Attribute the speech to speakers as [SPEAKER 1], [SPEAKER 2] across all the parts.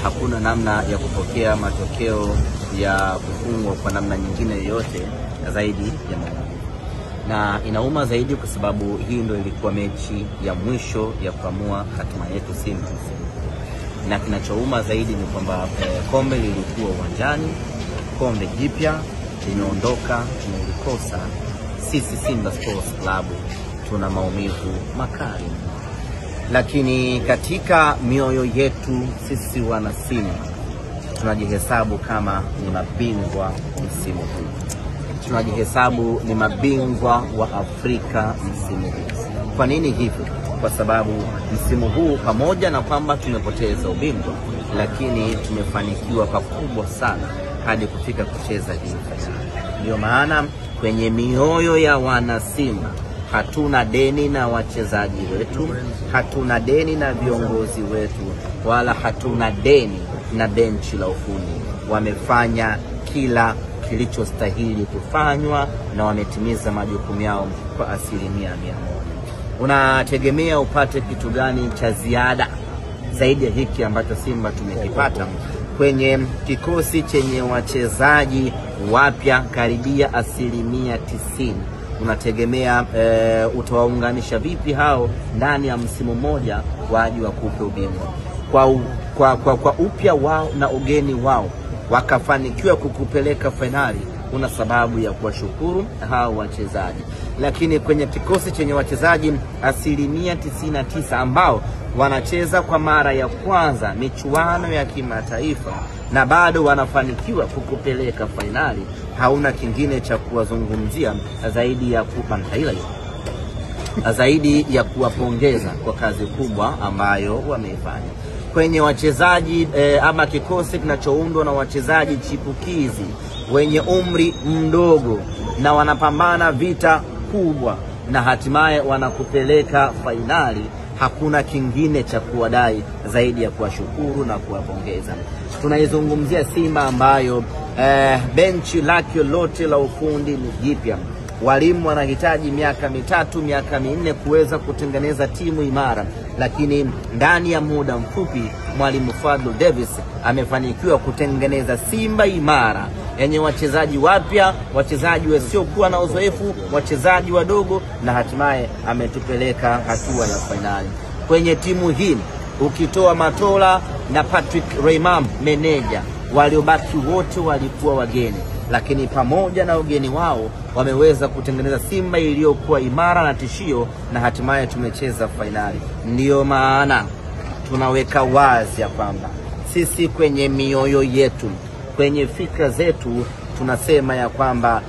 [SPEAKER 1] hakuna namna ya kupokea matokeo ya kufungwa kwa namna nyingine yoyote zaidi ya maumivu. Na inauma zaidi kwa sababu hii ndio ilikuwa mechi ya mwisho ya kuamua hatima yetu Simba. Na kinachouma zaidi ni kwamba kombe lilikuwa uwanjani, kombe jipya limeondoka, tumelikosa. Sisi Simba Sports Club tuna maumivu makali. Lakini katika mioyo yetu sisi wana Simba tunajihesabu kama ni mabingwa msimu huu. Tunajihesabu ni mabingwa wa Afrika msimu huu. Kwa nini hivyo? Kwa sababu msimu huu pamoja na kwamba tumepoteza ubingwa, lakini tumefanikiwa pakubwa sana hadi kufika kucheza hii fainali. Ndio maana kwenye mioyo ya wana Simba hatuna deni na wachezaji wetu, hatuna deni na viongozi wetu, wala hatuna deni na benchi la ufundi. Wamefanya kila kilichostahili kufanywa na wametimiza majukumu yao kwa 100%. Unategemea upate kitu gani cha ziada zaidi ya hiki ambacho Simba tumekipata kwenye kikosi chenye wachezaji wapya karibia 90%? Unategemea utawaunganisha vipi hao ndani ya msimu mmoja waje wakupe ubingwa? Kwa upya wao na ugeni wao wakafanikiwa kukupeleka fainali, una sababu ya kuwashukuru hao wachezaji. Lakini kwenye kikosi chenye wachezaji 99% ambao wanacheza kwa mara ya kwanza michuano ya kimataifa na bado wanafanikiwa kukupeleka fainali, hauna kingine cha kuwazungumzia zaidi ya kuwapongeza kwa kazi kubwa ambayo wameifanya. Kwenye wachezaji ama kikosi kinachoundwa na wachezaji chipukizi wenye umri mdogo na wanapambana vita kubwa na hatimaye wanakupeleka fainali, hakuna kingine cha kuwadai zaidi ya kuwashukuru na kuwapongeza. Tunaizungumzia Simba ambayo benchi lake lote la ufundi ni jipya. Walimu wanahitaji miaka 3, miaka 4 kuweza kutengeneza timu imara, lakini ndani ya muda mfupi Mwalimu Fadlu Davis amefanikiwa kutengeneza Simba imara yenye wachezaji wapya, wachezaji wasiokuwa na uzoefu, wachezaji wadogo, na hatimaye ametupeleka hatua ya fainali. Kwenye timu hii ukitoa Matola na Patrick Raymond meneja, waliobaki wote walikuwa wageni, lakini pamoja na ugeni wao wameweza kutengeneza Simba iliyokuwa imara na tishio, na hatimaye tumecheza fainali. Ndiyo maana tunaweka wazi ya kwamba sisi kwenye mioyo yetu, kwenye fikra zetu tunasema ya kwamba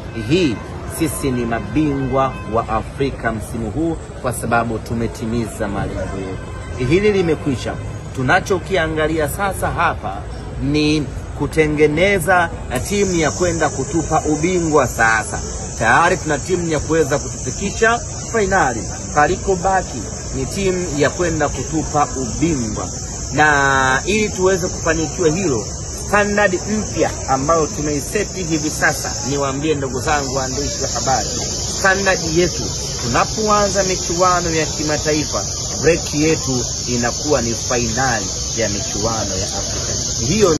[SPEAKER 1] sisi ni mabingwa wa Afrika msimu huu, kwa sababu tumetimiza malengo yetu. Hili limekwisha. Tunachokiangalia sasa hapa ni kutengeneza timu ya kwenda kutupa ubingwa. Sasa tayari tuna timu ya kuweza kutufikisha fainali. Palikobaki ni timu ya kwenda kutupa ubingwa, na ili tuweze kufanikiwa hilo, standard mpya ambayo tumeiseti hivi sasa, niwaambie ndugu zangu waandishi wa habari, standard yetu tunapoanza michuano ya kimataifa, break yetu inakuwa ni fainali ya michuano ya Afrika. Hiyo